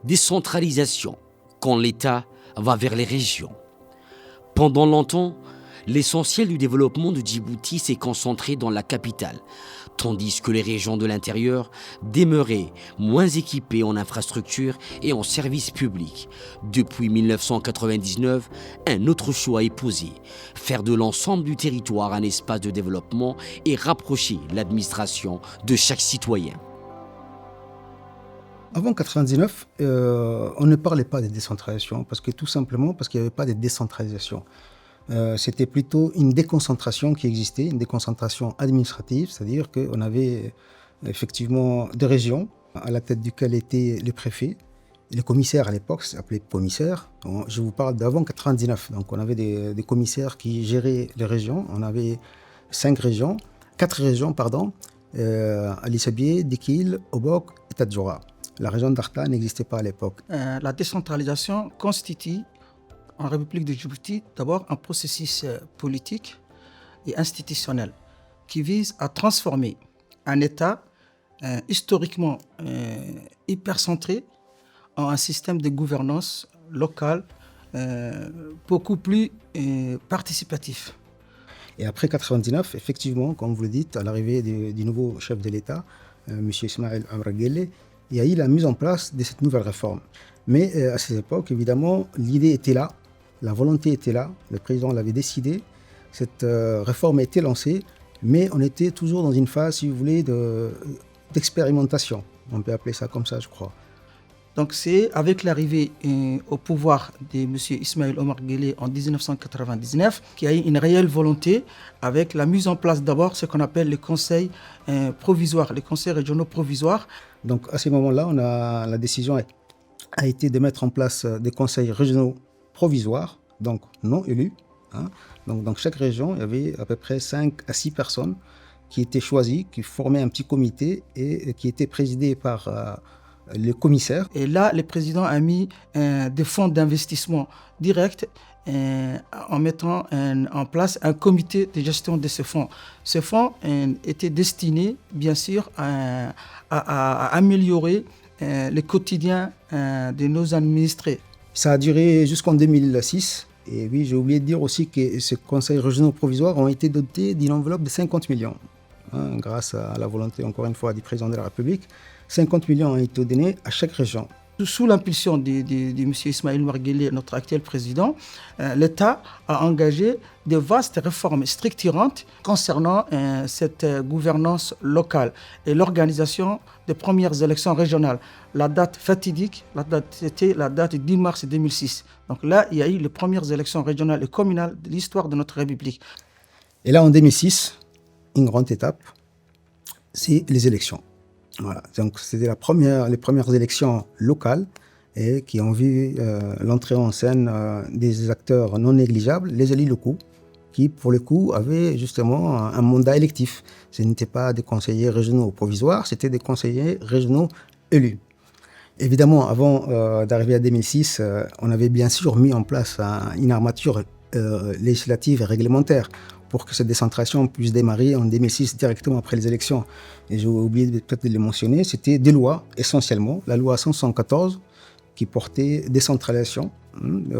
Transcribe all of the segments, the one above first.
Décentralisation, quand l'État va vers les régions. Pendant longtemps, l'essentiel du développement de Djibouti s'est concentré dans la capitale, tandis que les régions de l'intérieur demeuraient moins équipées en infrastructures et en services publics. Depuis 1999, un autre choix est posé, faire de l'ensemble du territoire un espace de développement et rapprocher l'administration de chaque citoyen. Avant 1999, on ne parlait pas de décentralisation, tout simplement parce qu'il n'y avait pas de décentralisation. C'était plutôt une déconcentration qui existait, une déconcentration administrative, c'est-à-dire qu'on avait effectivement des régions à la tête duquel étaient les préfets, et les commissaires à l'époque, s'appelait commissaires. Je vous parle d'avant 1999, donc on avait des commissaires qui géraient les régions. On avait 4 régions, Ali Sabié, Dikil, Obok et Tadjoura. La région d'Arta n'existait pas à l'époque. La décentralisation constitue en République de Djibouti d'abord un processus politique et institutionnel qui vise à transformer un État historiquement hypercentré en un système de gouvernance locale beaucoup plus participatif. Et après 1999, effectivement, comme vous le dites, à l'arrivée du nouveau chef de l'État, M. Ismaël Omar Guelleh, il y a eu la mise en place de cette nouvelle réforme. Mais à cette époque, évidemment, l'idée était là, la volonté était là, le président l'avait décidé, cette réforme a été lancée, mais on était toujours dans une phase, si vous voulez, d'expérimentation. On peut appeler ça comme ça, je crois. Donc c'est avec l'arrivée au pouvoir de M. Ismaël Omar Guelleh en 1999 qu'il y a eu une réelle volonté avec la mise en place d'abord ce qu'on appelle les conseils provisoires, les conseils régionaux provisoires. Donc à ce moment-là, la décision a été de mettre en place des conseils régionaux provisoires, donc non élus. Donc dans chaque région, il y avait à peu près 5 à 6 personnes qui étaient choisies, qui formaient un petit comité et qui étaient présidés par les commissaires. Et là, le président a mis des fonds d'investissement directs en mettant en place un comité de gestion de ces fonds. Ces fonds étaient destinés, bien sûr, à améliorer le quotidien de nos administrés. Ça a duré jusqu'en 2006. Et oui, j'ai oublié de dire aussi que ces conseils régionaux provisoires ont été dotés d'une enveloppe de 50 millions. Grâce à la volonté, encore une fois, du président de la République. 50 millions ont été donnés à chaque région. Sous l'impulsion de M. Ismaël Omar Guelleh, notre actuel président, l'État a engagé de vastes réformes structurantes concernant cette gouvernance locale et l'organisation des premières élections régionales. La date fatidique, c'était la date du 10 mars 2006. Donc là, il y a eu les premières élections régionales et communales de l'histoire de notre République. Et là, en 2006, une grande étape, c'est les élections. Voilà. Donc c'était les premières élections locales et qui ont vu l'entrée en scène des acteurs non négligeables, les élus locaux, qui pour le coup avaient justement un mandat électif. Ce n'étaient pas des conseillers régionaux provisoires, c'était des conseillers régionaux élus. Évidemment, avant d'arriver à 2006, on avait bien sûr mis en place une armature législative et réglementaire pour que cette décentralisation puisse démarrer en 2006 directement après les élections. Et j'ai oublié peut-être de le mentionner, c'était des lois essentiellement, la loi 174 qui portait décentralisation,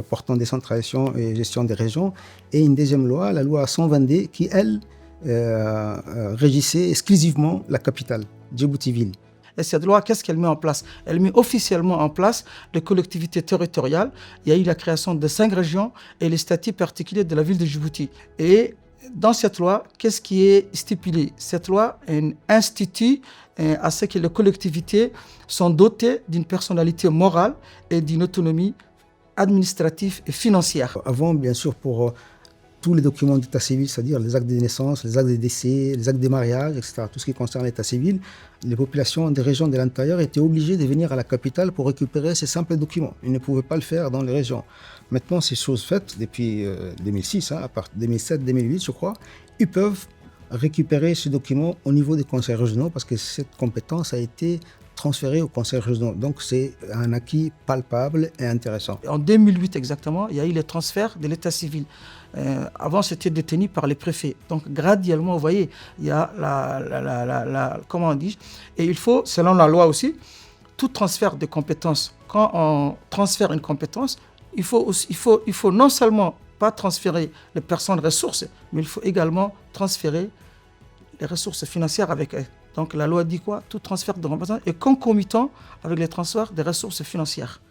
portant décentralisation et gestion des régions, et une deuxième loi, la loi 122 qui, elle, régissait exclusivement la capitale, Djibouti-Ville. Et cette loi, qu'est-ce qu'elle met en place? Elle met officiellement en place les collectivités territoriales. Il y a eu la création de 5 régions et les statuts particuliers de la ville de Djibouti. Et dans cette loi, qu'est-ce qui est stipulé? Cette loi institue à ce que les collectivités sont dotées d'une personnalité morale et d'une autonomie administrative et financière. Avant, bien sûr, pour tous les documents d'état civil, c'est-à-dire les actes de naissance, les actes de décès, les actes de mariage, etc., tout ce qui concerne l'état civil, les populations des régions de l'intérieur étaient obligées de venir à la capitale pour récupérer ces simples documents. Ils ne pouvaient pas le faire dans les régions. Maintenant, c'est chose faite depuis 2006, à partir de 2007-2008, je crois. Ils peuvent récupérer ces documents au niveau des conseils régionaux parce que cette compétence a été transférée aux conseils régionaux. Donc, c'est un acquis palpable et intéressant. En 2008 exactement, il y a eu le transfert de l'état civil. Avant, c'était détenu par les préfets. Donc, graduellement, vous voyez, il y a comment on dit, et il faut, selon la loi aussi, tout transfert de compétences. Quand on transfère une compétence, il faut non seulement pas transférer les personnes ressources, mais il faut également transférer les ressources financières avec elles. Donc la loi dit quoi? Tout transfert de compétences est concomitant avec les transferts des ressources financières.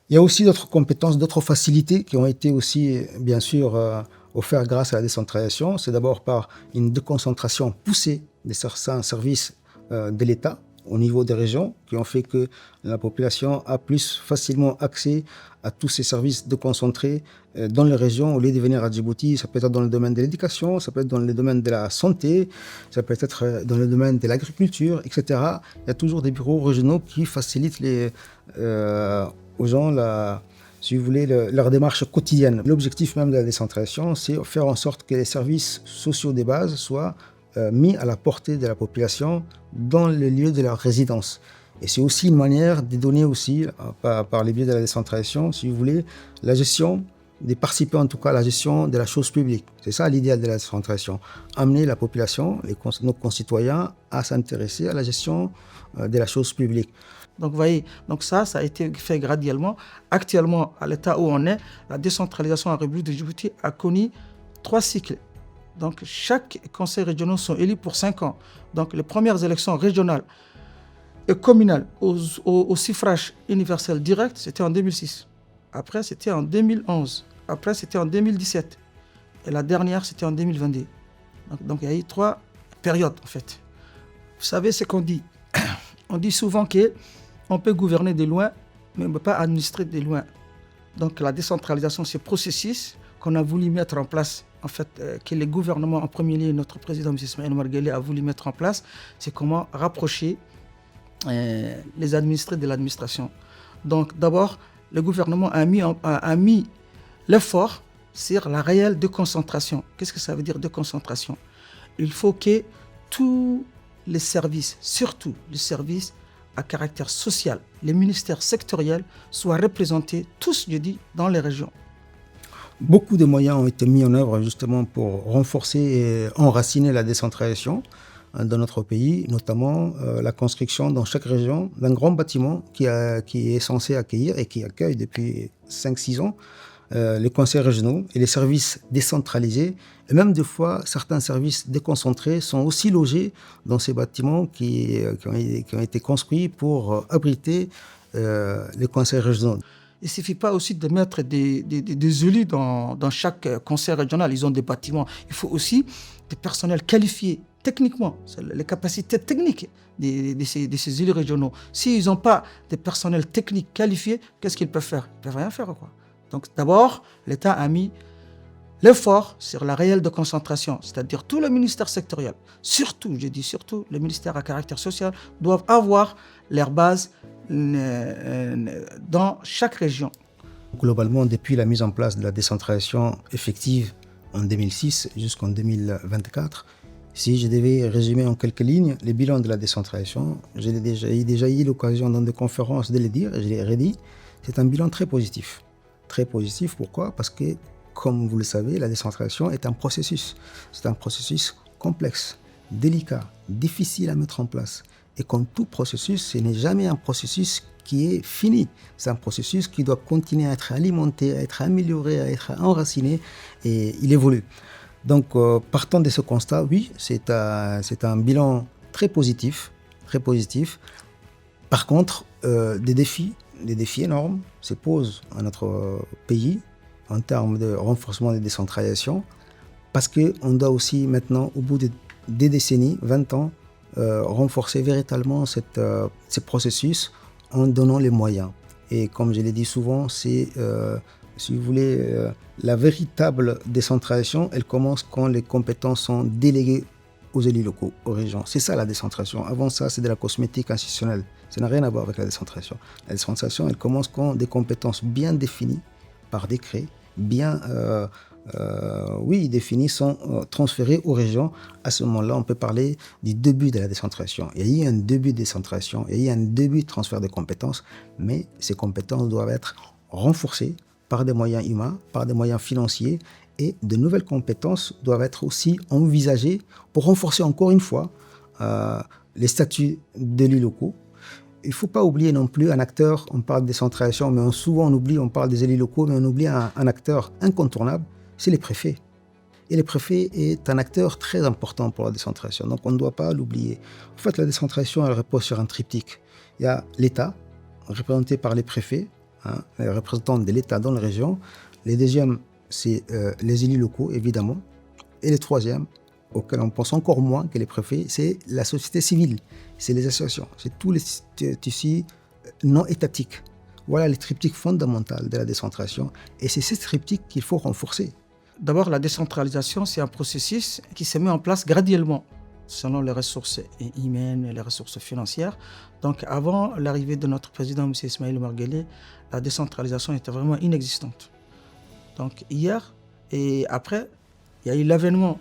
Il y a aussi d'autres compétences, d'autres facilités qui ont été aussi, bien sûr, offertes grâce à la décentralisation. C'est d'abord par une déconcentration poussée de certains services de l'État au niveau des régions, qui ont fait que la population a plus facilement accès à tous ces services déconcentrés dans les régions au lieu de venir à Djibouti. Ça peut être dans le domaine de l'éducation, ça peut être dans le domaine de la santé, ça peut être dans le domaine de l'agriculture, etc. Il y a toujours des bureaux régionaux qui facilitent aux gens si vous voulez, leur démarche quotidienne. L'objectif même de la décentralisation, c'est faire en sorte que les services sociaux de base soient mis à la portée de la population dans le lieu de leur résidence. Et c'est aussi une manière de donner aussi, par les biais de la décentralisation, si vous voulez, la gestion, de participer en tout cas à la gestion de la chose publique. C'est ça l'idéal de la décentralisation. Amener la population, nos concitoyens, à s'intéresser à la gestion de la chose publique. Donc vous voyez, ça a été fait graduellement. Actuellement, à l'état où on est, la décentralisation en République de Djibouti a connu 3 cycles. Donc chaque conseil régional sont élus pour 5 ans. Donc les premières élections régionales et communales au suffrage universel direct, c'était en 2006. Après, c'était en 2011. Après, c'était en 2017. Et la dernière, c'était en 2022. Donc il y a eu 3 périodes en fait. Vous savez ce qu'on dit? On dit souvent qu'on peut gouverner de loin, mais on ne peut pas administrer de loin. Donc la décentralisation, c'est processus qu'on a voulu mettre en place, en fait, que le gouvernement, en premier lieu, notre président, M. Ismaïl Omar Guelleh, a voulu mettre en place, c'est comment rapprocher les administrés de l'administration. Donc d'abord, le gouvernement a mis l'effort sur la réelle déconcentration. Qu'est-ce que ça veut dire déconcentration? Il faut que tous les services, surtout les services à caractère social, les ministères sectoriels soient représentés, tous, je dis, dans les régions. Beaucoup de moyens ont été mis en œuvre justement pour renforcer et enraciner la décentralisation dans notre pays, notamment la construction dans chaque région d'un grand bâtiment qui est censé accueillir et qui accueille depuis 5-6 ans les conseils régionaux et les services décentralisés. Et même des fois, certains services déconcentrés sont aussi logés dans ces bâtiments qui ont été construits pour abriter les conseils régionaux. Il ne suffit pas aussi de mettre des élus dans chaque conseil régional. Ils ont des bâtiments. Il faut aussi des personnels qualifiés techniquement, les capacités techniques de ces élus régionaux. S'ils n'ont pas des personnels techniques qualifiés, qu'est-ce qu'ils peuvent faire? Ils ne peuvent rien faire, quoi. Donc d'abord, l'État a mis l'effort sur la réelle déconcentration, c'est-à-dire tous les ministères sectoriels, surtout, je dis surtout, les ministères à caractère social, doivent avoir leur base dans chaque région. Globalement, depuis la mise en place de la décentralisation effective en 2006 jusqu'en 2024, si je devais résumer en quelques lignes les bilans de la décentralisation, j'ai déjà eu l'occasion dans des conférences de le dire, et je l'ai redit, c'est un bilan très positif. Très positif, pourquoi? Parce que, comme vous le savez, la décentralisation est un processus. C'est un processus complexe, délicat, difficile à mettre en place. Et comme tout processus, ce n'est jamais un processus qui est fini. C'est un processus qui doit continuer à être alimenté, à être amélioré, à être enraciné, et il évolue. Donc, partant de ce constat, oui, c'est un bilan très positif, très positif. Par contre, des défis énormes se posent à notre pays en termes de renforcement de décentralisation, parce qu'on doit aussi maintenant, au bout des décennies, 20 ans, renforcer véritablement ce processus en donnant les moyens. Et comme je l'ai dit souvent, c'est si vous voulez, la véritable décentralisation, elle commence quand les compétences sont déléguées aux élus locaux, aux régions. C'est ça la décentration. Avant ça, c'est de la cosmétique institutionnelle. Ça n'a rien à voir avec la décentration. La décentration, elle commence quand des compétences bien définies par décret, bien définies, sont transférées aux régions. À ce moment-là, on peut parler du début de la décentration. Il y a eu un début de décentration, il y a eu un début de transfert de compétences, mais ces compétences doivent être renforcées par des moyens humains, par des moyens financiers, et de nouvelles compétences doivent être aussi envisagées pour renforcer encore une fois les statuts d'élus locaux. Il ne faut pas oublier non plus un acteur, on parle de décentralisation, mais souvent on oublie, on parle des élus locaux, mais on oublie un acteur incontournable, c'est les préfets. Et le préfet est un acteur très important pour la décentralisation, donc on ne doit pas l'oublier. En fait, la décentralisation, elle repose sur un triptyque. Il y a l'État, représenté par les préfets, les représentants de l'État dans les régions. Les deuxièmes, c'est les élus locaux, évidemment. Et le troisième, auquel on pense encore moins que les préfets, c'est la société civile, c'est les associations, c'est tous les tissus non étatiques. Voilà les triptyques fondamentaux de la décentralisation. Et c'est ces triptyques qu'il faut renforcer. D'abord, la décentralisation, c'est un processus qui se met en place graduellement, selon les ressources humaines et les ressources financières. Donc, avant l'arrivée de notre président, M. Ismaël Omar Guelleh, la décentralisation était vraiment inexistante. Donc, hier et après, il y a eu l'avènement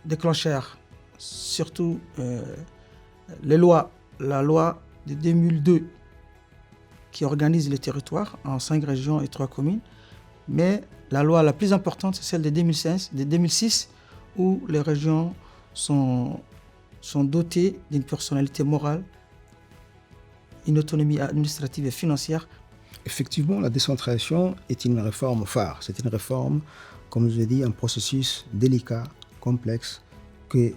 déclencheur, surtout la loi de 2002 qui organise les territoires en 5 régions et 3 communes. Mais la loi la plus importante, c'est celle de 2006, où les régions sont dotées d'une personnalité morale, une autonomie administrative et financière. Effectivement, la décentralisation est une réforme phare. C'est une réforme, comme je l'ai dit, un processus délicat, complexe, que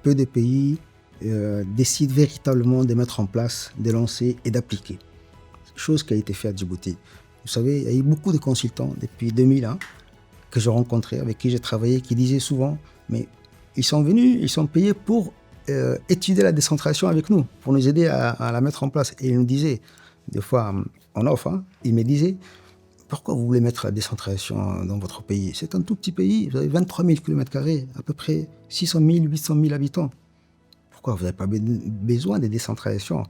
peu de pays décident véritablement de mettre en place, de lancer et d'appliquer. Chose qui a été faite à Djibouti. Vous savez, il y a eu beaucoup de consultants depuis 2001 que j'ai rencontrés, avec qui j'ai travaillé, qui disaient souvent, mais ils sont venus, ils sont payés pour étudier la décentralisation avec nous, pour nous aider à la mettre en place. Et ils nous disaient, des fois en off, ils me disaient, pourquoi vous voulez mettre la décentralisation dans votre pays? C'est un tout petit pays, vous avez 23 000 km², à peu près 600 000, 800 000 habitants. Pourquoi vous n'avez pas besoin de décentralisation?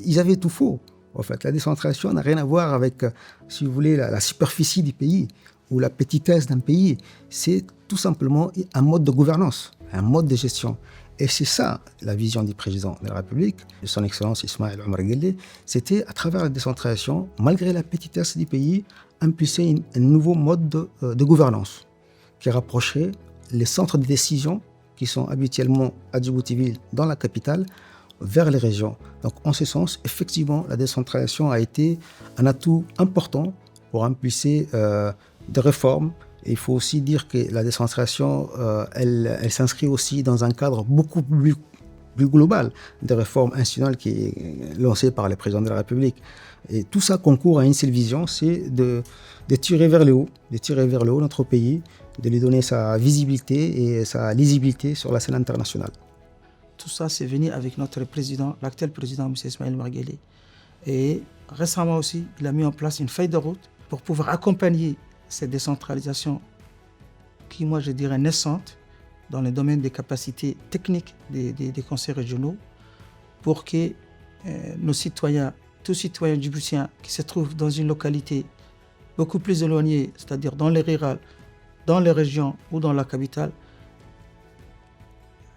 Ils avaient tout faux. En fait, la décentralisation n'a rien à voir avec, si vous voulez, la superficie du pays ou la petitesse d'un pays. C'est tout simplement un mode de gouvernance, un mode de gestion. Et c'est ça la vision du président de la République, de son Excellence Ismaël Omar Guelleh. C'était à travers la décentralisation, malgré la petitesse du pays, impulser un nouveau mode de gouvernance qui rapprocherait les centres de décision qui sont habituellement à Djibouti-Ville, dans la capitale, vers les régions. Donc, en ce sens, effectivement, la décentralisation a été un atout important pour impulser des réformes. Et il faut aussi dire que la décentralisation, elle s'inscrit aussi dans un cadre beaucoup plus global de réformes institutionnelles qui est lancé par le président de la République. Et tout ça concourt à une seule vision, c'est de tirer vers le haut notre pays, de lui donner sa visibilité et sa lisibilité sur la scène internationale. Tout ça, c'est venu avec notre président, l'actuel président, M. Ismaël Omar Guelleh. Et récemment aussi, il a mis en place une feuille de route pour pouvoir accompagner cette décentralisation qui, moi, je dirais, naissante dans le domaine des capacités techniques des conseils régionaux pour que nos citoyens, tous citoyens djiboutiens qui se trouvent dans une localité beaucoup plus éloignée, c'est-à-dire dans les rurales, dans les régions ou dans la capitale,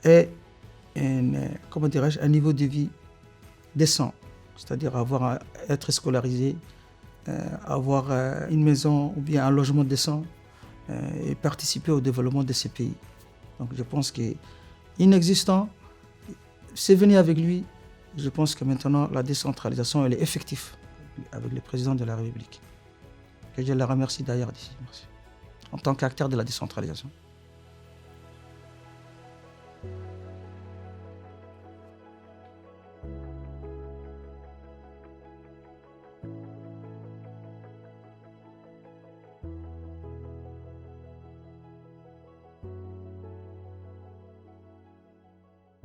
aient un niveau de vie décent, c'est-à-dire être scolarisé, avoir une maison ou bien un logement décent et participer au développement de ces pays. Donc je pense qu'inexistant, c'est venu avec lui. Je pense que maintenant la décentralisation elle est effective avec le président de la République. Que je le remercie d'ailleurs d'ici. Merci. En tant qu'acteur de la décentralisation.